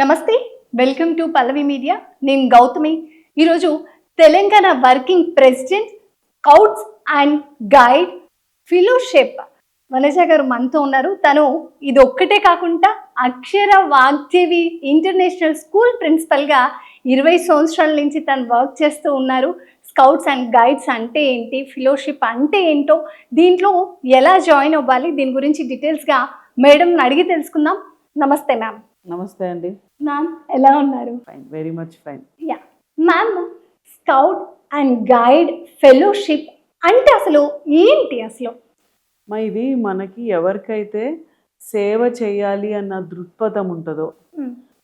నమస్తే, welcome to Pallavi media. నేను గౌతమి. ఈరోజు Telangana working president, scouts and guide fellowship Vanaja గారు మనతో ఉన్నారు. తను ఇది ఒక్కటే కాకుండా అక్షర వాగ్దేవి ఇంటర్నేషనల్ స్కూల్ ప్రిన్సిపల్గా 20 సంవత్సరాల నుంచి తను వర్క్ చేస్తూ ఉన్నారు. స్కౌట్స్ అండ్ గైడ్స్ అంటే ఏంటి, ఫెలోషిప్ అంటే ఏంటో, దీంట్లో ఎలా జాయిన్ అవ్వాలి, దీని గురించి డీటెయిల్స్గా మేడంని అడిగి తెలుసుకుందాం. నమస్తే మ్యామ్. నమస్తే అండి. మ్యామ్ ఎలా ఉన్నారు? Fine, very much fine. Yeah ma'am, scout and guide fellowship అంటే అసలు ఏంటి అసలు? ఇది మనకి ఎవరికైతే సేవ చేయాలి అన్న దృక్పథం ఉంటుందో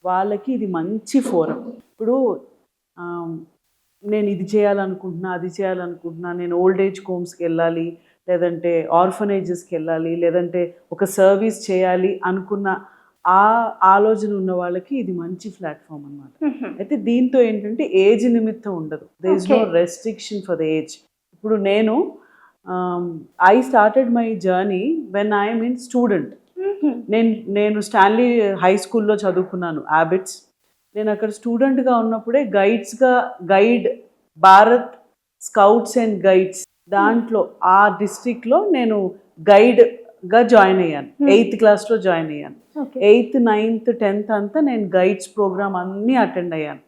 వాళ్ళకి ఇది మంచి ఫోరం. ఇప్పుడు నేను ఇది చేయాలనుకుంటున్నా, అది చేయాలనుకుంటున్నా, నేను ఓల్డ్ ఏజ్ హోమ్స్కి వెళ్ళాలి, లేదంటే ఆర్ఫనేజెస్కి వెళ్ళాలి, లేదంటే ఒక సర్వీస్ చేయాలి అనుకున్న ఆ ఆలోచన ఉన్న వాళ్ళకి ఇది మంచి ప్లాట్ఫామ్ అన్నమాట. అయితే దీంతో ఏంటంటే ఏజ్ నిమిత్తం ఉండదు. There is no restriction for the age. ఇప్పుడు I started my journey when I'm in student. నేను స్టాన్లీ హై స్కూల్లో చదువుకున్నాను, హ్యాబిట్స్. నేను అక్కడ స్టూడెంట్గా ఉన్నప్పుడే guide Bharat scouts and guides దాంట్లో ఆ డిస్ట్రిక్ట్లో నేను గైడ్గా జాయిన్ అయ్యాను. 8th క్లాస్లో జాయిన్ అయ్యాను. 8th, 9th, 10th అంతా నేను గైడ్స్ ప్రోగ్రామ్ అన్నీ అటెండ్ అయ్యాను.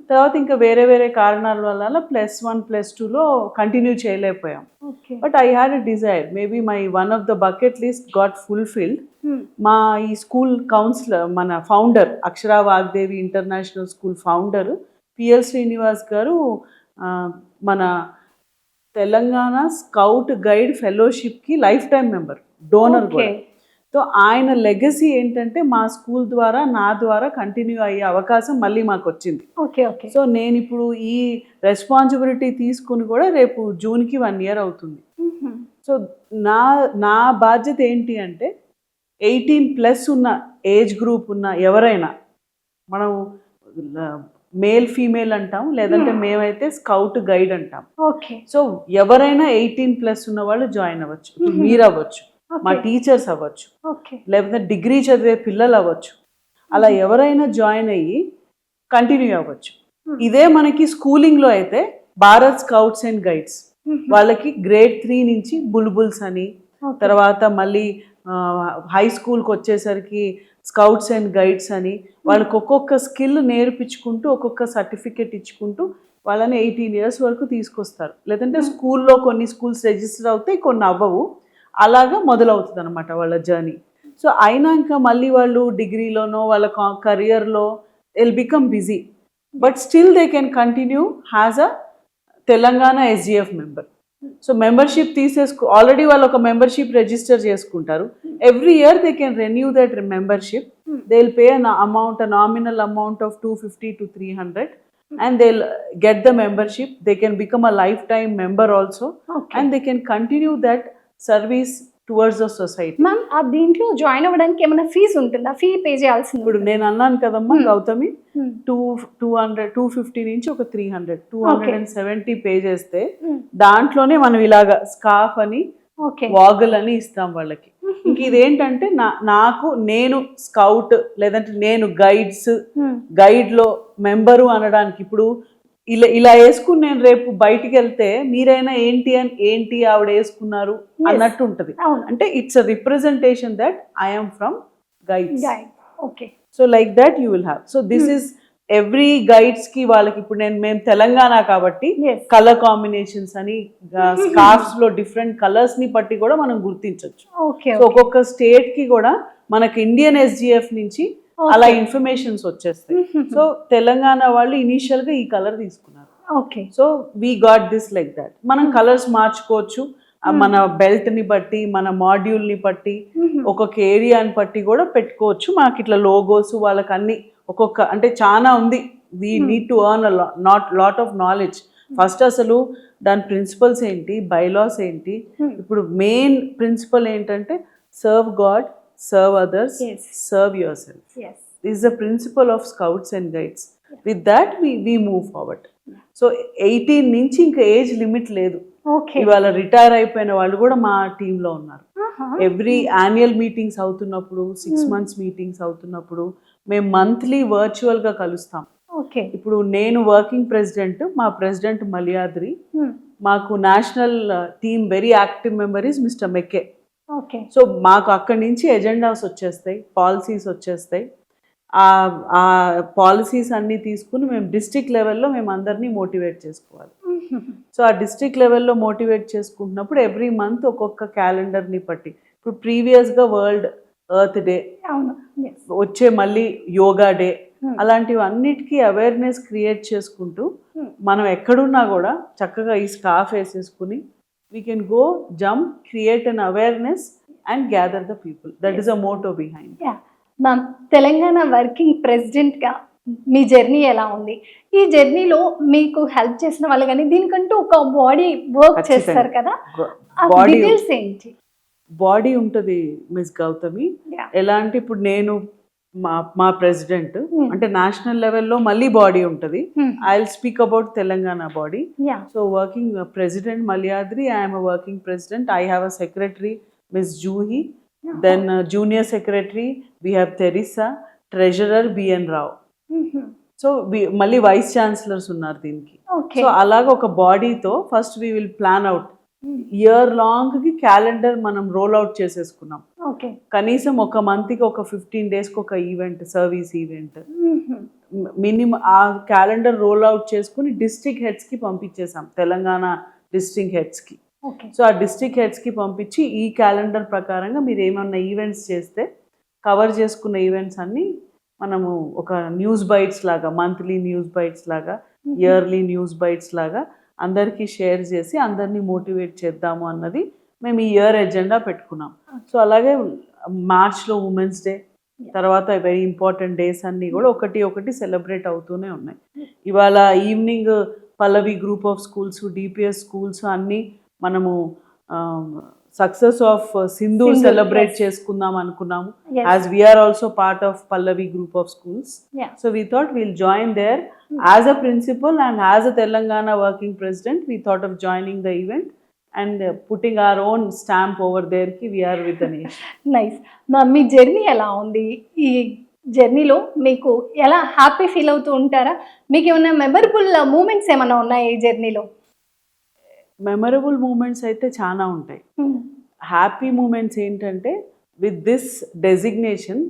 తర్వాత ఇంకా వేరే వేరే కారణాల వల్ల +1, +2లో కంటిన్యూ చేయలేకపోయాం. But I had a desire, maybe my one of the bucket list got fulfilled. మా ఈ స్కూల్ కౌన్సిలర్, మన founder, Akshara Vagdevi international school founder PL Srinivas గారు మన తెలంగాణ స్కౌట్ గైడ్ ఫెలోషిప్కి లైఫ్ టైం మెంబర్, డోనర్ కూడా. సో ఆయన లెగసీ ఏంటంటే మా స్కూల్ ద్వారా, నా ద్వారా కంటిన్యూ అయ్యే అవకాశం మళ్ళీ మాకు వచ్చింది. సో నేను ఇప్పుడు ఈ రెస్పాన్సిబిలిటీ తీసుకుని కూడా రేపు జూన్కి 1 year అవుతుంది. సో నా బాధ్యత ఏంటి అంటే 18+ ఉన్న ఏజ్ గ్రూప్ ఉన్న ఎవరైనా, మనం మేల్ ఫీమేల్ అంటాం, లేదంటే మేమైతే స్కౌట్ గైడ్ అంటాం. సో ఎవరైనా 18+ ఉన్న వాళ్ళు జాయిన్ అవ్వచ్చు. మీరు అవ్వచ్చు, మా టీచర్స్ అవ్వచ్చు, లేకపోతే డిగ్రీ చదివే పిల్లలు అవ్వచ్చు. అలా ఎవరైనా జాయిన్ అయ్యి కంటిన్యూ అవ్వచ్చు. ఇదే మనకి స్కూలింగ్లో అయితే భారత్ స్కౌట్స్ అండ్ గైడ్స్ వాళ్ళకి grade 3 నుంచి బుల్బుల్స్ అని, తర్వాత మళ్ళీ హై స్కూల్కి వచ్చేసరికి స్కౌట్స్ అండ్ గైడ్స్ అని, వాళ్ళకి ఒక్కొక్క స్కిల్ నేర్పించుకుంటూ ఒక్కొక్క సర్టిఫికెట్ ఇచ్చుకుంటూ వాళ్ళని 18 years వరకు తీసుకొస్తారు. లేదంటే స్కూల్లో కొన్ని స్కూల్స్ రిజిస్టర్ అవుతాయి, కొన్ని అవ్వవు. అలాగా మొదలవుతుంది అనమాట వాళ్ళ జర్నీ. సో అయినాక మళ్ళీ వాళ్ళు డిగ్రీలోనో వాళ్ళ కెరియర్లో will become busy, but still they can continue has a Telangana SGF member. So membership already వాళ్ళు ఒక మెంబర్షిప్ రిజిస్టర్ చేసుకుంటారు. Every year they can renew that membership. They will pay nominal amount of 250 to 300 and they'll get the membership. They can become a lifetime member also, and they can continue that service towards the society. Ma'am, ఆ దీంట్లో join అవ్వడానికి ఏమైనా fee ఉంటుందా? Fee pay చేయాల్సింది? ఇప్పుడు నేను అన్నాను కదమ్మా గౌతమి, 250 నుంచి ఒక 300, 270 పే చేస్తే దాంట్లోనే మనం ఇలాగా స్కార్ఫ్ అని, వాగుల్ అని ఇస్తాం వాళ్ళకి. ఇంక ఇదేంటంటే నేను స్కౌట్ లేదంటే నేను గైడ్లో మెంబరు అనడానికి, ఇప్పుడు ఇలా వేసుకుని నేను రేపు బయటికి వెళ్తే మీరైనా ఏంటి ఆవిడ వేసుకున్నారు అన్నట్టు ఉంటుంది. అంటే it's a representation that I'm from guides. So like that you will have. So this is every guides కి వాళ్ళకి. ఇప్పుడు మేము తెలంగాణ కాబట్టి కలర్ కాంబినేషన్స్ అని, స్కార్ఫ్స్ లో డిఫరెంట్ కలర్స్ ని బట్టి కూడా మనం గుర్తించవచ్చు. సో ఒక్కొక్క స్టేట్ కి కూడా మనకి ఇండియన్ ఎస్జిఎఫ్ నుంచి అలా ఇన్ఫర్మేషన్స్ వచ్చేస్తాయి. సో తెలంగాణ వాళ్ళు ఇనీషియల్ గా ఈ కలర్ తీసుకున్నారు. So we got this like that. మనం కలర్స్ మార్చుకోవచ్చు, మన బెల్ట్ ని బట్టి, మన మాడ్యూల్ ని బట్టి, ఒక్కొక్క ఏరియాని బట్టి కూడా పెట్టుకోవచ్చు. మాకు ఇట్లా లోగోస్ వాళ్ళకి అన్ని ఒక్కొక్క, అంటే చాలా ఉంది. We need to earn lot of knowledge. First అసలు దాని ప్రిన్సిపల్స్ ఏంటి, బైలాస్ ఏంటి. ఇప్పుడు మెయిన్ ప్రిన్సిపల్ ఏంటంటే serve God, serve others, serve yourself. This is the principle of Scouts and Guides. With that we move forward. So 18 నుంచి ఇంకా age limit లేదు. ఇవాళ రిటైర్ అయిపోయిన వాళ్ళు కూడా మా టీంలో ఉన్నారు. ఎవ్రీ యాన్యువల్ మీటింగ్స్ అవుతున్నప్పుడు, 6 months మీటింగ్స్ అవుతున్నప్పుడు మేము మంత్లీ వర్చువల్గా కలుస్తాం. ఓకే. ఇప్పుడు నేను వర్కింగ్ ప్రెసిడెంట్, మా ప్రెసిడెంట్ మల్యాద్రి, మాకు national team very active member is mister McKay. Okay. So మాకు అక్కడి నుంచి ఎజెండాస్ వచ్చేస్తాయి, పాలసీస్ వచ్చేస్తాయి. ఆ పాలసీస్ అన్నీ తీసుకుని మేము డిస్ట్రిక్ట్ లెవెల్లో మేము అందరినీ మోటివేట్ చేసుకోవాలి. సో ఆ డిస్ట్రిక్ట్ లెవెల్లో మోటివేట్ చేసుకుంటున్నప్పుడు ఎవ్రీ మంత్ ఒక్కొక్క క్యాలెండర్ని బట్టి, ఇప్పుడు ప్రీవియస్గా వరల్డ్ ఎర్త్ డే, అవును. Yes. వచ్చే మళ్ళీ యోగా డే, అలాంటివి అన్నిటికీ అవేర్నెస్ క్రియేట్ చేసుకుంటూ మనం ఎక్కడున్నా కూడా చక్కగా ఈ స్కార్ఫ్ వేసేసుకుని we can go jump, create an awareness and gather the people. That is a motto behind. Ma'am, Telangana working ప్రెసిడెంట్గా మీ జర్నీ ఎలా ఉంది? ఈ జర్నీలో మీకు హెల్ప్ చేసిన వాళ్ళు కానీ దీనికంటూ ఒక బాడీ వర్క్ చేస్తారు కదా, బాడీ డీటెయిల్స్ ఏంటి? బాడీ ఉంటుంది మిస్ గౌతమి. ఎలా అంటే ఇప్పుడు నేను మా ప్రెసిడెంట్ అంటే నేషనల్ లెవెల్లో మళ్ళీ బాడీ ఉంటుంది. I will speak about Telangana body. So working president Malyadri, I'm a working president. I have a secretary miss Juhi, then junior secretary we have Teresa, treasurer BN Rao. So మళ్ళీ వైస్ ఛాన్సలర్స్ ఉన్నారు దీనికి. సో అలాగ ఒక బాడీతో first we will plan out. Year లాంగ్కి calendar మనం roll out చేసేసుకున్నాం. కనీసం ఒక మంత్కి ఒక 15 daysకి ఒక ఈవెంట్, సర్వీస్ ఈవెంట్ మినిమం. ఆ క్యాలెండర్ రోల్ అవుట్ చేసుకుని డిస్ట్రిక్ట్ హెడ్స్కి పంపించేసాం, తెలంగాణ డిస్ట్రిక్ట్ హెడ్స్కి. సో ఆ డిస్ట్రిక్ట్ హెడ్స్కి పంపించి ఈ క్యాలెండర్ ప్రకారంగా మీరు ఏమన్నా ఈవెంట్స్ చేస్తే కవర్ చేసుకున్న ఈవెంట్స్ అన్నీ మనము ఒక న్యూస్ బైట్స్ లాగా, మంత్లీ న్యూస్ బైట్స్ లాగా, ఇయర్లీ న్యూస్ బైట్స్ లాగా అందరికీ షేర్ చేసి అందరినీ మోటివేట్ చేద్దాము అన్నది మేము ఈ ఇయర్ ఎజెండా పెట్టుకున్నాం. సో అలాగే మార్చ్లో ఉమెన్స్ డే, తర్వాత వెరీ ఇంపార్టెంట్ డేస్ అన్నీ కూడా ఒకటి ఒకటి సెలబ్రేట్ అవుతూనే ఉన్నాయి. ఇవాళ evening Pallavi group of schools, DPS schools అన్నీ మనము సక్సెస్ ఆఫ్ సింధూర్ సెలబ్రేట్ చేసుకుందాం అనుకున్నాము. As we're also part of Pallavi group of schools. So we thought we'll join there as a principal and as a Telangana working president. We thought of joining the event and putting our own stamp over there కి we're with the nation. Nice. మీ journey ఎలా ఉంది? ఈ జర్నీలో మీకు ఎలా happy feel అవుతూ ఉంటారా? మీకు ఏమైనా మెమరబుల్ మూమెంట్స్ ఏమైనా ఉన్నాయా ఈ జర్నీలో? మెమరబుల్ మూమెంట్స్ అయితే చాలా ఉంటాయి. హ్యాపీ మూమెంట్స్ ఏంటంటే with this designation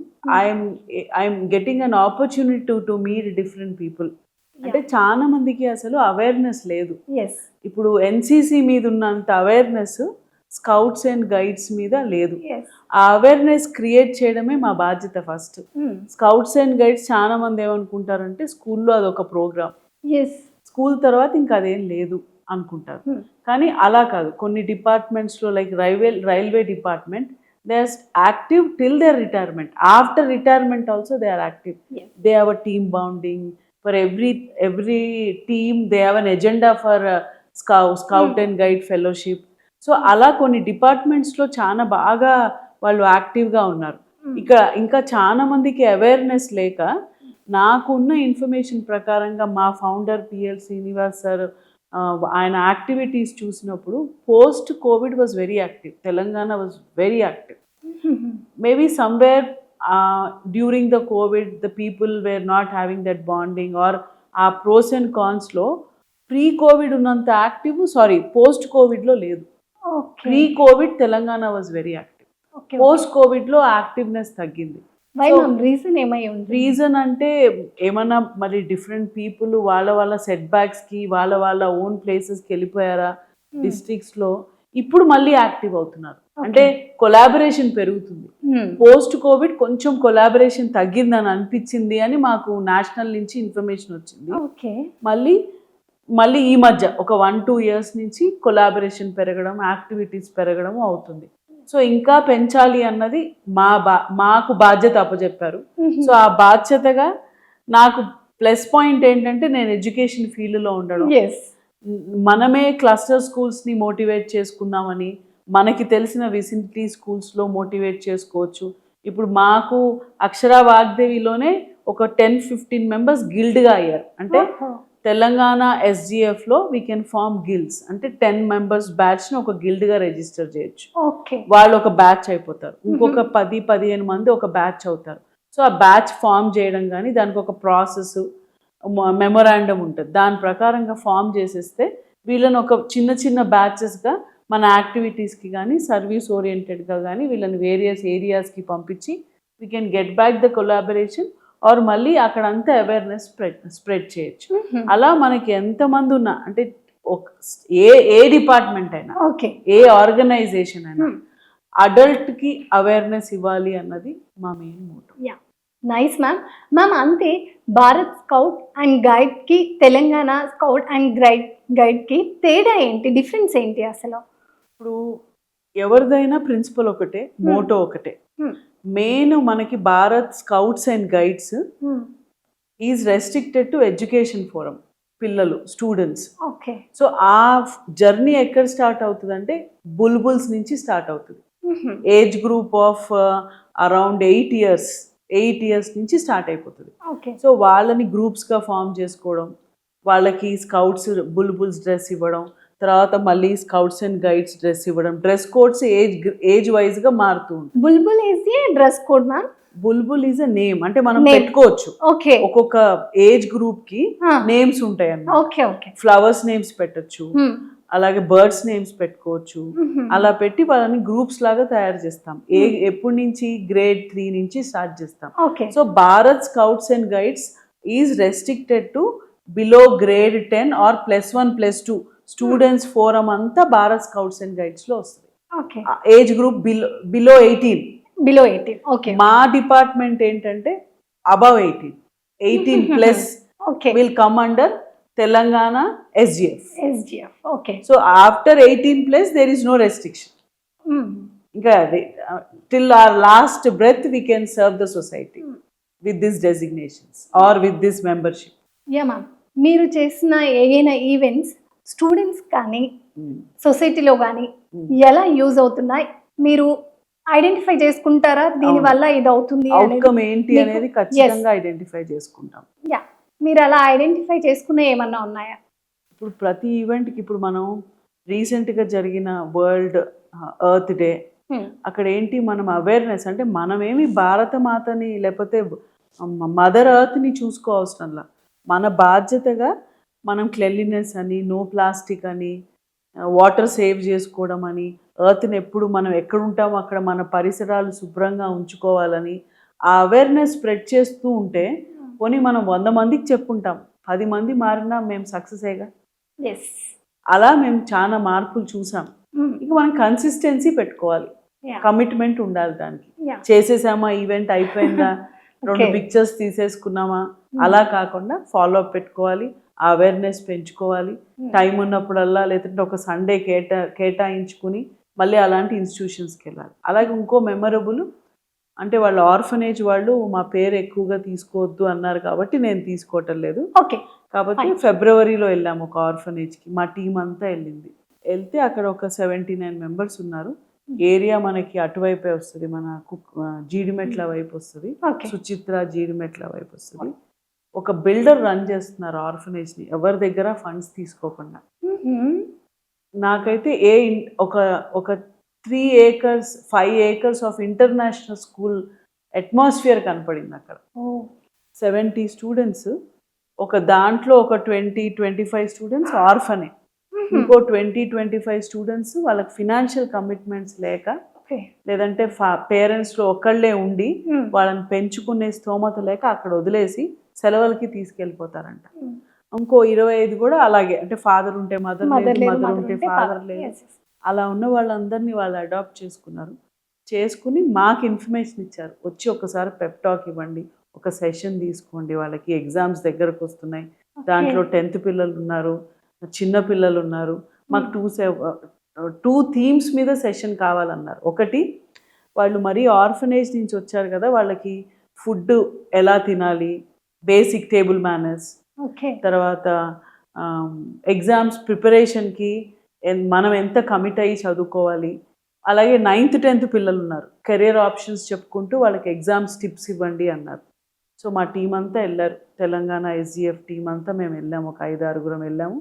I'm getting an opportunity to meet different people. అంటే చాలా మందికి అసలు అవేర్నెస్ లేదు. ఇప్పుడు ఎన్సిసి మీద ఉన్నంత అవేర్నెస్ స్కౌట్స్ అండ్ గైడ్స్ మీద లేదు. ఆ అవేర్నెస్ క్రియేట్ చేయడమే మా బాధ్యత ఫస్ట్. స్కౌట్స్ అండ్ గైడ్స్ చాలా మంది ఏమనుకుంటారంటే స్కూల్లో అదొక ప్రోగ్రామ్, స్కూల్ తర్వాత ఇంకా అదేం లేదు అనుకుంటారు. కానీ అలా కాదు. కొన్ని డిపార్ట్మెంట్స్లో like railway department, they are active till their retirement. After retirement also they are active. They have a team bonding for every team. They have an agenda for scout and guide fellowship. So అలా కొన్ని డిపార్ట్మెంట్స్లో చాలా బాగా వాళ్ళు యాక్టివ్గా ఉన్నారు. ఇక్కడ ఇంకా చాలా మందికి అవేర్నెస్ లేక, నాకున్న ఇన్ఫర్మేషన్ ప్రకారంగా మా ఫౌండర్ పిఎల్ శ్రీనివాస్ సార్ ఆయన యాక్టివిటీస్ చూసినప్పుడు post Covid was very active. Telangana was very active. Maybe somewhere during the Covid the people were not having that bonding or ఆ ప్రోస్ అండ్ కాన్స్లో ప్రీ కోవిడ్ ఉన్నంత active post కోవిడ్లో లేదు. Pre Covid Telangana was very active. Post కోవిడ్లో యాక్టివ్నెస్ తగ్గింది. Reason అంటే ఏమన్నా మరి డిఫరెంట్ పీపుల్ వాళ్ళ సెట్ బ్యాక్స్కి వాళ్ళ ఓన్ ప్లేసెస్కి వెళ్ళిపోయారా డిస్ట్రిక్ట్స్లో. ఇప్పుడు మళ్ళీ యాక్టివ్ అవుతున్నారు. అంటే కొలాబరేషన్ పెరుగుతుంది. పోస్ట్ కోవిడ్ కొంచెం కొలాబరేషన్ తగ్గిందని అనిపించింది అని మాకు నేషనల్ నుంచి ఇన్ఫర్మేషన్ వచ్చింది. మళ్ళీ ఈ మధ్య ఒక 1-2 years నుంచి కొలాబరేషన్ పెరగడం, యాక్టివిటీస్ పెరగడం అవుతుంది. సో ఇంకా పెంచాలి అన్నది మాకు బాధ్యత అప్పచెప్పారు. సో ఆ బాధ్యతగా నాకు ప్లస్ పాయింట్ ఏంటంటే నేను ఎడ్యుకేషన్ ఫీల్డ్లో ఉండడం. మనమే క్లస్టర్ స్కూల్స్ని మోటివేట్ చేసుకుందామని మనకి తెలిసిన విసినిటీ స్కూల్స్లో మోటివేట్ చేసుకోవచ్చు. ఇప్పుడు మాకు అక్షర వాగ్దేవిలోనే ఒక 10-15 members గిల్డ్గా అయ్యారు. అంటే తెలంగాణ ఎస్జిఎఫ్లో వీ కెన్ ఫార్మ్ గిల్డ్స్. అంటే 10 members బ్యాచ్ని ఒక గిల్డ్గా రిజిస్టర్ చేయొచ్చు. వాళ్ళు ఒక బ్యాచ్ అయిపోతారు. ఇంకొక 10-15 మంది ఒక బ్యాచ్ అవుతారు. సో ఆ బ్యాచ్ ఫామ్ చేయడం కానీ దానికి ఒక ప్రాసెస్ మెమొరాండం ఉంటుంది, దాని ప్రకారంగా ఫామ్ చేసేస్తే వీళ్ళని ఒక చిన్న చిన్న బ్యాచెస్గా మన యాక్టివిటీస్కి కానీ సర్వీస్ ఓరియంటెడ్గా కానీ వీళ్ళని వేరియస్ ఏరియాస్కి పంపించి we can get back the collaboration or మళ్ళీ అక్కడ అంతా అవేర్నెస్ స్ప్రెడ్ చేయొచ్చు. అలా మనకి ఎంతమంది ఉన్నా అంటే ఏ డిపార్ట్మెంట్ అయినా ఓకే, ఏ ఆర్గనైజేషన్ అయినా అడల్ట్కి అవేర్నెస్ ఇవ్వాలి అన్నది మా main motto. Yeah, nice ma'am. Ma'am అంతే భారత్ స్కౌట్ అండ్ గైడ్కి తెలంగాణ స్కౌట్ అండ్ గైడ్కి తేడా ఏంటి, డిఫరెన్స్ ఏంటి అసలు? ఇప్పుడు ఎవరిదైనా ప్రిన్సిపల్ ఒకటే, మోటో ఒకటే. మెయిన్ మనకి Bharat scouts and guides is restricted to education forum, పిల్లలు స్టూడెంట్స్. ఓకే, సో ఆ జర్నీ ఎక్కడ స్టార్ట్ అవుతుంది అంటే బుల్బుల్స్ నుంచి స్టార్ట్ అవుతుంది. Age group of around 8 years నుంచి స్టార్ట్ అయిపోతుంది. ఓకే, సో వాళ్ళని గ్రూప్స్గా ఫామ్ చేసుకోవడం, వాళ్ళకి స్కౌట్స్ బుల్బుల్స్ డ్రెస్ ఇవ్వడం, తర్వాత మళ్ళీ స్కౌట్స్ అండ్ గైడ్స్ డ్రెస్ ఇవ్వడం, డ్రెస్ కోడ్స్ ఏజ్ వైజ్గా మారుతూ ఉంటుంది. Bulbul is a dress code ma'am. Bulbul is a name, అంటే మనం Name. పెట్టుకోవచ్చు. ఓకే, ఒక్కొక్క ఏజ్ గ్రూప్ కి నేమ్స్ ఉంటాయి అన్నమాట. Okay, okay. ఫ్లవర్స్ నేమ్స్ పెట్టచ్చు, అలాగే బర్డ్స్ నేమ్స్ పెట్టుకోవచ్చు. అలా పెట్టి వాళ్ళని గ్రూప్స్ లాగా తయారు చేస్తాం. ఎప్పటి నుంచి గ్రేడ్ 3 నుంచి స్టార్ట్ చేస్తాం. Okay, so Bharat scouts and guides is restricted to below grade 10 or +1 +2 students forum అంతా భారత్ స్కౌట్స్ అండ్ గైడ్స్ లో వస్తుంది. Okay, age group below 18. Below 18. Okay, మా డిపార్ట్మెంట్ ఏంటంటే above 18+ okay, will come under Telangana SGF. Okay. So after 18+ there is no restriction. ఇంకా till our last breath we can serve the society with these designations or with this membership. Yeah ma'am, మీరు చేసిన ఏదైనా events students కానీ సొసైటీలో కానీ ఎలా use అవుతున్నాయి, మీరు ఐడెంటిఫై చేసుకుంటారా దీనివల్ల ఇది అవుతుంది అవుట్కమ్ ఏంటి అనేది ఖచ్చితంగా ఐడెంటిఫై చేసుకుంటాం. యా, మీరు అలా ఐడెంటిఫై చేసుకున్న ఏమన్నా ఉన్నాయా? ఇప్పుడు ప్రతి ఈవెంట్కి ఇప్పుడు మనం రీసెంట్గా జరిగిన వరల్డ్ ఎర్త్ డే, అక్కడ ఏంటి మనం అవేర్నెస్ అంటే మనమేమి భారత మాతని లేకపోతే మదర్ ఎర్త్ని చూసుకోవసరంలా, మన బాధ్యతగా మనం క్లెన్లీనెస్ అని, నో ప్లాస్టిక్ అని, వాటర్ సేవ్ చేసుకోవడం అని, ఎర్త్ని ఎప్పుడు మనం ఎక్కడుంటామో అక్కడ మన పరిసరాలు శుభ్రంగా ఉంచుకోవాలని ఆ అవేర్నెస్ స్ప్రెడ్ చేస్తూ ఉంటే పోనీ మనం 100 మందికి చెప్పుంటాం, 10 మంది మారినా మేము సక్సెసేగా. అలా మేము చాలా మార్పులు చూసాం. ఇక మనం కన్సిస్టెన్సీ పెట్టుకోవాలి, కమిట్మెంట్ ఉండాలి దానికి. చేసేసామా ఈవెంట్ అయిపోయిందా, 2 పిక్చర్స్ తీసేసుకున్నామా, అలా కాకుండా ఫాలో అప్ పెట్టుకోవాలి, అవేర్నెస్ పెంచుకోవాలి. టైం ఉన్నప్పుడల్లా లేదంటే ఒక సండే కేటాయించుకుని మళ్ళీ అలాంటి ఇన్స్టిట్యూషన్స్కి వెళ్ళాలి. అలాగే ఇంకో మెమరబుల్ అంటే వాళ్ళు ఆర్ఫనేజ్ వాళ్ళు మా పేరు ఎక్కువగా తీసుకోవద్దు అన్నారు కాబట్టి నేను తీసుకోవటం లేదు. కాబట్టి ఫిబ్రవరిలో వెళ్ళాము ఒక ఆర్ఫనేజ్కి, మా టీం అంతా వెళ్తే అక్కడ ఒక 79 members ఉన్నారు. ఏరియా మనకి అటువైపే వస్తుంది, మన జీడిమెట్ల వైపు వస్తుంది, సుచిత్ర జీడిమెట్ల వైపు వస్తుంది. ఒక బిల్డర్ రన్ చేస్తున్నారు ఆర్ఫనేజ్ని, ఎవరి దగ్గర ఫండ్స్ తీసుకోకుండా. నాకైతే ఒక 3 acres 5 acres of international school atmosphere కనపడింది అక్కడ. 70 స్టూడెంట్స్, ఒక దాంట్లో ఒక 20-25 స్టూడెంట్స్ ఆర్ఫనే, ఇంకో 20-25 స్టూడెంట్స్ వాళ్ళకి ఫినాన్షియల్ కమిట్మెంట్స్ లేక లేదంటే పేరెంట్స్లో ఒకళ్ళే ఉండి వాళ్ళని పెంచుకునే స్తోమత లేక అక్కడ వదిలేసి సెలవులకి తీసుకెళ్ళిపోతారంట. ఇంకో 25 కూడా అలాగే, అంటే ఫాదర్ ఉంటే మదర్ లేదు, మదర్ ఉంటే ఫాదర్ లేదు. అలా ఉన్న వాళ్ళందరినీ వాళ్ళు అడాప్ట్ చేసుకుని మాకు ఇన్ఫర్మేషన్ ఇచ్చారు, వచ్చి ఒకసారి పెప్ టాక్ ఇవ్వండి, ఒక సెషన్ తీసుకోండి, వాళ్ళకి ఎగ్జామ్స్ దగ్గరకు వస్తున్నాయి, దాంట్లో 10th పిల్లలు ఉన్నారు, చిన్న పిల్లలు ఉన్నారు, మాకు 2 థీమ్స్ మీద సెషన్ కావాలన్నారు. ఒకటి, వాళ్ళు మరీ ఆర్ఫనేజ్ నుంచి వచ్చారు కదా, వాళ్ళకి ఫుడ్ ఎలా తినాలి, బేసిక్ టేబుల్ మేనర్స్, తర్వాత ఎగ్జామ్స్ ప్రిపరేషన్కి మనం ఎంత కమిట్ అయ్యి చదువుకోవాలి. అలాగే 9th 10th పిల్లలు ఉన్నారు, కెరియర్ ఆప్షన్స్ చెప్పుకుంటూ వాళ్ళకి ఎగ్జామ్స్ టిప్స్ ఇవ్వండి అన్నారు. సో మా టీం అంతా వెళ్ళారు, తెలంగాణ SGF టీం అంతా మేము వెళ్ళాము, ఒక 5-6 వెళ్ళాము.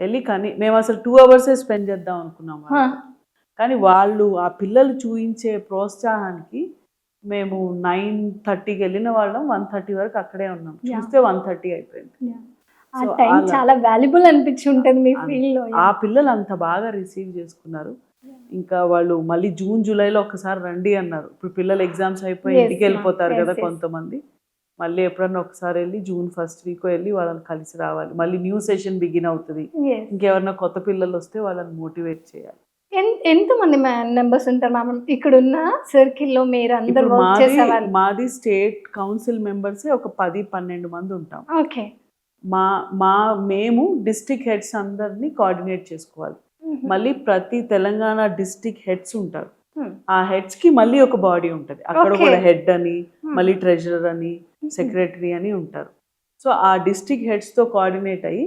వెళ్ళి కానీ మేము అసలు 2 hours స్పెండ్ చేద్దాం అనుకున్నాము, కానీ వాళ్ళు ఆ పిల్లలు చూపించే ప్రోత్సాహానికి మేము 9:30కి వెళ్ళిన వాళ్ళం 1:30 వరకు అక్కడే ఉన్నాం. Yeah. చూస్తే 1:30 అయిపోయింది. ఆ So, టైం అలా- చాలా వాల్యుబుల్ అనిపించి ఉంటుంది మీ ఫీల్డ్ లో. ఆ పిల్లలు అంత బాగా రిసీవ్ చేసుకున్నారు. ఇంకా వాళ్ళు మళ్ళీ జూన్ జూలైలో ఒకసారి రండి అన్నారు. ఇప్పుడు పిల్లలు ఎగ్జామ్స్ అయిపోయి Yes, ఇంటికి వెళ్ళిపోతారు ma'am. కదా Yes, yes. కొంతమంది. మళ్ళీ ఎప్పుడన్నా ఒకసారి వెళ్ళి జూన్ ఫస్ట్ వీక్ వెళ్ళి వాళ్ళని కలిసి రావాలి. మళ్ళీ న్యూ సెషన్ బిగిన్ అవుతుంది. Yes. ఇంకెవరన్నా కొత్త పిల్లలు వస్తే వాళ్ళని మోటివేట్ చేయాలి. ఎంతమంది మెంబర్స్ ఉంటారు మ్యామ్ ఇక్కడున్న సర్కిల్లో? మీరు అందరు ఇప్పుడు వర్క్ చేసేవాళ్ళు. మాది స్టేట్ కౌన్సిల్ మెంబర్సే ఒక 10-12 మంది ఉంటాం. ఓకే. మేము డిస్ట్రిక్ట్ హెడ్స్ అందరినీ కోఆర్డినేట్ చేసుకోవాలి. మళ్ళీ ప్రతి తెలంగాణ డిస్ట్రిక్ట్ హెడ్స్ ఉంటారు. ఆ హెడ్స్ కి మళ్ళీ ఒక బాడీ ఉంటుంది. అక్కడ Okay. కూడా హెడ్ అని, మళ్ళీ ట్రెజరర్ అని, సెక్రటరీ అని ఉంటారు. సో ఆ డిస్ట్రిక్ట్ హెడ్స్ తో కోఆర్డినేట్ అయ్యి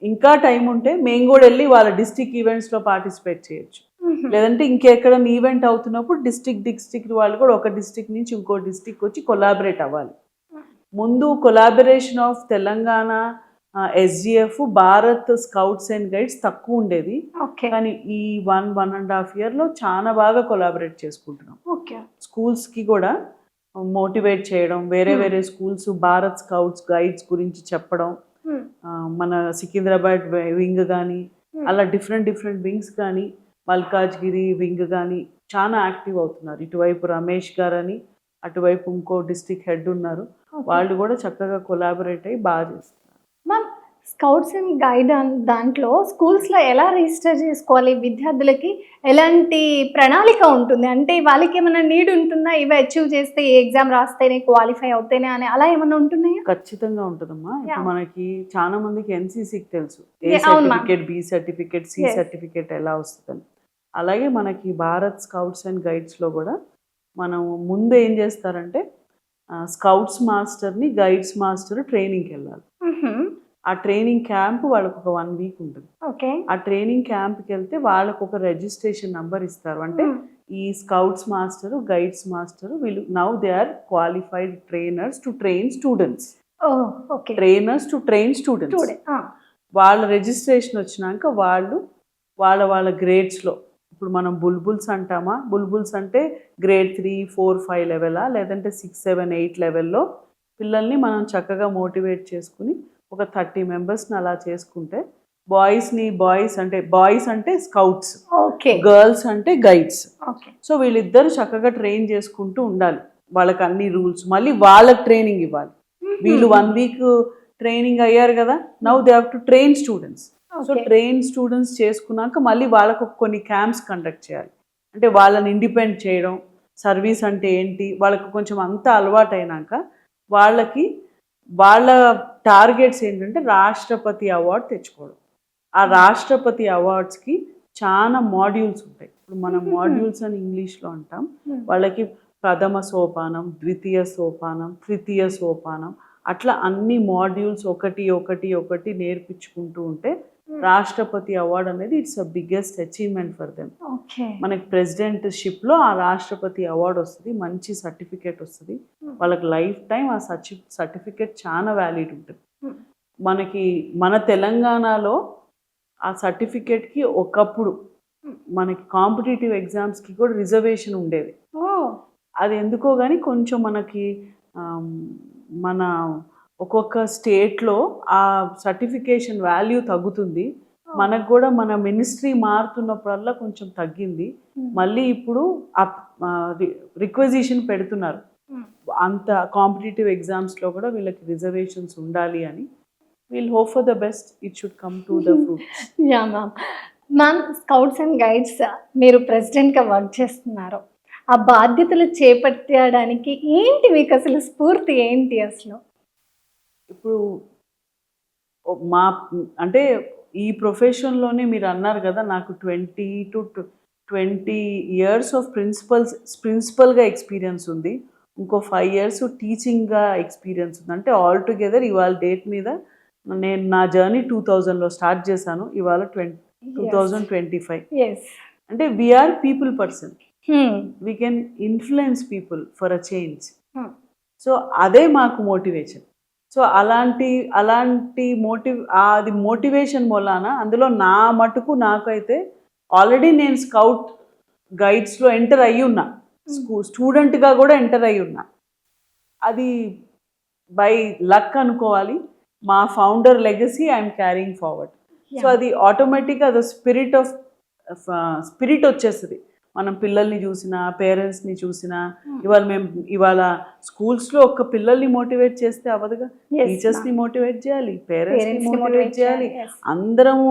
ఇంకా టైం ఉంటే మేము కూడా వెళ్ళి వాళ్ళ డిస్ట్రిక్ట్ ఈవెంట్స్ లో పార్టిసిపేట్ చేయొచ్చు. లేదంటే ఇంకెక్కడ ఈవెంట్ అవుతున్నప్పుడు డిస్ట్రిక్ట్ వాళ్ళు కూడా ఒక డిస్ట్రిక్ట్ నుంచి ఇంకో డిస్ట్రిక్ట్ వచ్చి కొలాబరేట్ అవ్వాలి. ముందు collaboration of Telangana SGF Bharat scouts and guides తక్కువ ఉండేది. ఓకే. కానీ ఈ 1.5 ఇయర్లో చాలా బాగా కొలాబరేట్ చేసుకుంటున్నాం. ఓకే. స్కూల్స్కి కూడా మోటివేట్ చేయడం, వేరే స్కూల్స్ భారత్ స్కౌట్స్ గైడ్స్ గురించి చెప్పడం, మన సికింద్రాబాద్ వింగ్ కానీ అలా డిఫరెంట్ వింగ్స్ కానీ మల్కాజ్గిరి వింగ్ కానీ చాలా యాక్టివ్ అవుతున్నారు. ఇటువైపు రమేష్ గారు అని, అటువైపు ఇంకో డిస్ట్రిక్ట్ హెడ్ ఉన్నారు. వాళ్ళు కూడా చక్కగా కొలాబరేట్ అయ్యి బాగా చేస్తారు. మ్యామ్ స్కౌట్స్ అండ్ గైడ్ దాంట్లో స్కూల్స్లో ఎలా రిజిస్టర్ చేసుకోవాలి? విద్యార్థులకి ఎలాంటి ప్రణాళిక ఉంటుంది? అంటే వాళ్ళకి ఏమైనా నీడ్ ఉంటుందా? ఇవి అచీవ్ చేస్తే ఏ ఎగ్జామ్ రాస్తేనే క్వాలిఫై అవుతేనే అని అలా ఏమైనా ఉంటున్నాయా? ఖచ్చితంగా ఉంటుందమ్మా. ఇప్పుడు మనకి చాలా మందికి ఎన్సీసీకి తెలుసు ఏ Yeah, అవును, ma'am. Certificate, B certificate, C Yes. Certificate ఎలా వస్తుందని. అలాగే మనకి భారత్ స్కౌట్స్ అండ్ గైడ్స్లో కూడా మనం ముందు ఏం చేస్తారంటే స్కౌట్స్ మాస్టర్ని గైడ్స్ మాస్టర్ ట్రైనింగ్కి వెళ్ళాలి. ఆ ట్రైనింగ్ క్యాంప్ వాళ్ళకు ఒక 1 వీక్ ఉంటుంది. ఓకే. ఆ ట్రైనింగ్ క్యాంప్కి వెళ్తే వాళ్ళకు ఒక రిజిస్ట్రేషన్ నంబర్ ఇస్తారు. అంటే ఈ స్కౌట్స్ మాస్టర్ గైడ్స్ మాస్టర్ వీళ్ళు now they are qualified trainers to train students. Okay. Trainers to train students. వాళ్ళ రిజిస్ట్రేషన్ వచ్చినాక వాళ్ళు వాళ్ళ గ్రేడ్స్లో, ఇప్పుడు మనం బుల్బుల్స్ అంటామా, బుల్బుల్స్ అంటే గ్రేడ్ 3, 4, 5 లెవెలా, లేదంటే 6, 7, 8 లెవెల్లో పిల్లల్ని మనం చక్కగా మోటివేట్ చేసుకుని ఒక 30 మెంబర్స్ని అలా చేసుకుంటే బాయ్స్ అంటే స్కౌట్స్, ఓకే. గర్ల్స్ అంటే గైడ్స్. ఓకే. సో వీళ్ళిద్దరు చక్కగా ట్రైన్ చేసుకుంటూ ఉండాలి. వాళ్ళకి అన్ని రూల్స్, మళ్ళీ వాళ్ళకి ట్రైనింగ్ ఇవ్వాలి. వీళ్ళు 1 వీక్ ట్రైనింగ్ అయ్యారు కదా, now they have to train students. So train students చేసుకున్నాక మళ్ళీ వాళ్ళకు కొన్ని క్యాంప్స్ కండక్ట్ చేయాలి. అంటే వాళ్ళని ఇండిపెండెంట్ చేయడం, సర్వీస్ అంటే ఏంటి, వాళ్ళకు కొంచెం అంతా అలవాటు అయినాక వాళ్ళ టార్గెట్స్ ఏంటంటే రాష్ట్రపతి అవార్డు తెచ్చుకోవడం. ఆ రాష్ట్రపతి అవార్డ్స్కి చాలా మాడ్యూల్స్ ఉంటాయి. ఇప్పుడు మనం మాడ్యూల్స్ అని ఇంగ్లీష్లో అంటాం. వాళ్ళకి ప్రథమ సోపానం, ద్వితీయ సోపానం, తృతీయ సోపానం, అట్లా అన్ని మాడ్యూల్స్ ఒకటి నేర్పించుకుంటూ ఉంటే రాష్ట్రపతి అవార్డు అనేది it's a biggest achievement for them. మనకి ప్రెసిడెంట్షిప్లో ఆ రాష్ట్రపతి అవార్డు వస్తుంది, మంచి సర్టిఫికేట్ వస్తుంది. వాళ్ళకి లైఫ్ టైం ఆ సర్టిఫికేట్ చాలా వ్యాలిడ్ ఉంటుంది. మన తెలంగాణలో ఆ సర్టిఫికేట్కి ఒకప్పుడు మనకి కాంపిటేటివ్ ఎగ్జామ్స్కి కూడా రిజర్వేషన్ ఉండేది. అది ఎందుకో కానీ కొంచెం మనకి మన ఒక్కొక్క స్టేట్లో ఆ సర్టిఫికేషన్ వాల్యూ తగ్గుతుంది. మనకు కూడా మన మినిస్ట్రీ మారుతున్నప్పుడల్లా కొంచెం తగ్గింది. మళ్ళీ ఇప్పుడు రిక్వెజిషన్ పెడుతున్నారు. అంత కాంపిటేటివ్ ఎగ్జామ్స్లో కూడా వీళ్ళకి రిజర్వేషన్స్ ఉండాలి అని. We'll hope for the best, it should come to the fruits. Yeah ma'am scouts and guides మీరు ప్రెసిడెంట్గా వర్క్ చేస్తున్నారు. ఆ బాధ్యతలు చేపట్టడానికి ఏంటి మీకు అసలు స్ఫూర్తి ఏంటి అసలు? ఇప్పుడు అంటే ఈ ప్రొఫెషన్లోనే మీరు అన్నారు కదా, నాకు 20 to 20 years ఆఫ్ ప్రిన్సిపల్గా ఎక్స్పీరియన్స్ ఉంది. ఇంకో 5 years టీచింగ్గా ఎక్స్పీరియన్స్ ఉంది. అంటే ఆల్ టుగెదర్ ఇవాళ డేట్ మీద నేను నా జర్నీ 2000లో స్టార్ట్ చేశాను, ఇవాళ 2025. అంటే we're people person, we can influence people for a change. So అదే మాకు మోటివేషన్. సో అలాంటి అది మోటివేషన్ మూలాన అందులో నా మటుకు నాకైతే ఆల్రెడీ నేను స్కౌట్ గైడ్స్లో ఎంటర్ అయ్యి ఉన్నా. స్టూడెంట్గా కూడా ఎంటర్ అయి ఉన్నా. అది బై లక్ అనుకోవాలి. మా founder legacy I'm carrying forward. So అది ఆటోమేటిక్గా అది స్పిరిట్ వచ్చేస్తుంది. మనం పిల్లల్ని చూసినా, పేరెంట్స్ని చూసినా, ఇవాళ స్కూల్స్లో ఒక్క పిల్లల్ని మోటివేట్ చేస్తే అవ్వదుగా, టీచర్స్ని మోటివేట్ చేయాలి, పేరెంట్స్ని మోటివేట్ చేయాలి. అందరము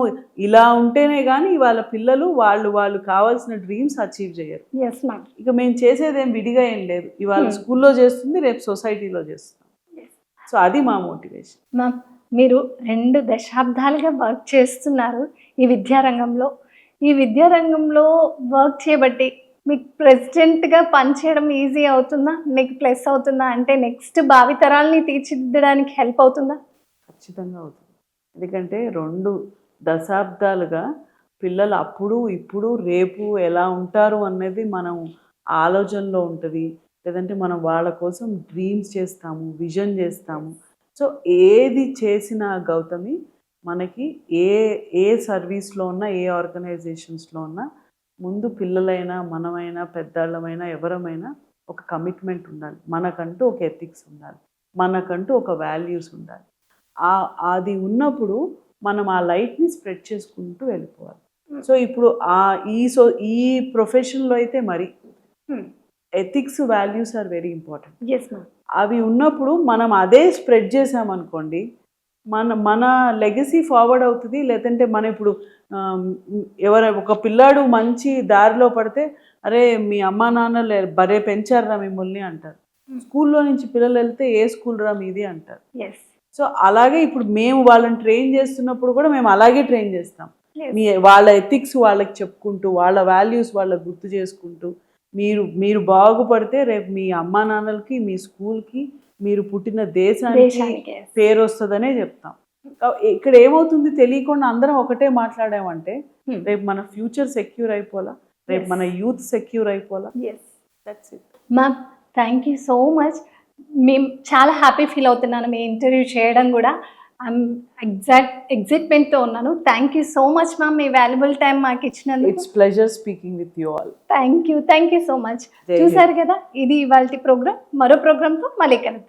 ఇలా ఉంటేనే కానీ ఇవాళ పిల్లలు వాళ్ళు కావాల్సిన డ్రీమ్స్ అచీవ్ చేయరు. ఇక మేము చేసేది ఏం విడిగా ఏం లేదు. ఇవాళ స్కూల్లో చేస్తుంది, రేపు సొసైటీలో చేస్తున్నాం. సో అది మా మోటివేషన్. మ్యామ్, మీరు 2 దశాబ్దాలుగా వర్క్ చేస్తున్నారు ఈ విద్యారంగంలో. ఈ విద్యారంగంలో వర్క్ చేయబట్టి మీకు ప్రెసిడెంట్గా పనిచేయడం ఈజీ అవుతుందా, మీకు ప్లస్ అవుతుందా? అంటే నెక్స్ట్ భావితరాల్ని తీర్చిదిద్దడానికి హెల్ప్ అవుతుందా? ఖచ్చితంగా అవుతుంది. ఎందుకంటే 2 దశాబ్దాలుగా పిల్లలు అప్పుడు ఇప్పుడు రేపు ఎలా ఉంటారు అనేది మనం ఆలోచనలో ఉంటుంది. లేదంటే మనం వాళ్ళ కోసం డ్రీమ్స్ చేస్తాము, విజన్ చేస్తాము. సో ఏది చేసినా గౌతమి మనకి ఏ సర్వీస్లో ఉన్నా, ఏ ఆర్గనైజేషన్స్లో ఉన్నా ముందు పిల్లలైనా, మనమైనా, పెద్దాళ్ళమైనా, ఎవరమైనా ఒక కమిట్మెంట్ ఉండాలి. మనకంటూ ఒక ఎథిక్స్ ఉండాలి, మనకంటూ ఒక వాల్యూస్ ఉండాలి. అది ఉన్నప్పుడు మనం ఆ లైట్ని స్ప్రెడ్ చేసుకుంటూ వెళ్ళిపోవాలి. సో ఇప్పుడు ఈ ప్రొఫెషన్లో అయితే మరి ethics, values are very important. అవి ఉన్నప్పుడు మనం అదే స్ప్రెడ్ చేసామనుకోండి, మన లెగసీ ఫార్వర్డ్ అవుతుంది. లేదంటే మనం ఇప్పుడు ఒక పిల్లాడు మంచి దారిలో పడితే, అరే మీ అమ్మా నాన్న బరే పెంచారా మిమ్మల్ని అంటారు. స్కూల్లో నుంచి పిల్లలు వెళ్తే ఏ స్కూల్ రా మీది అంటారు. సో అలాగే ఇప్పుడు మేము వాళ్ళని ట్రైన్ చేస్తున్నప్పుడు కూడా మేము అలాగే ట్రైన్ చేస్తాం. వాళ్ళ ఎథిక్స్ వాళ్ళకి చెప్పుకుంటూ, వాళ్ళ వాల్యూస్ వాళ్ళకి గుర్తు చేసుకుంటూ, మీరు బాగుపడితే రేపు మీ అమ్మా నాన్నలకి, మీ స్కూల్కి, మీరు పుట్టిన దేశానికి పేరు వస్తుందనే చెప్తాం. ఇక్కడ ఏమవుతుంది, తెలియకుండా అందరం ఒకటే మాట్లాడామంటే రేపు మన ఫ్యూచర్ సెక్యూర్ అయిపోలా, రేపు మన యూత్ సెక్యూర్ అయిపోలా. That's it. Ma'am, thank you so much. మేము చాలా హ్యాపీ ఫీల్ అవుతున్నాను మీ ఇంటర్వ్యూ చేయడం కూడా. ఐఎమ్ ఎగ్జైట్మెంట్తో ఉన్నాను. Thank you so much ma'am, me valuable time మాకు ఇచ్చినందుకు. It's pleasure speaking with you all. Thank you so much. చూసారు కదా, ఇది ఇవాల్టి ప్రోగ్రామ్. మరో ప్రోగ్రామ్తో మళ్ళీ కలుద్దాం.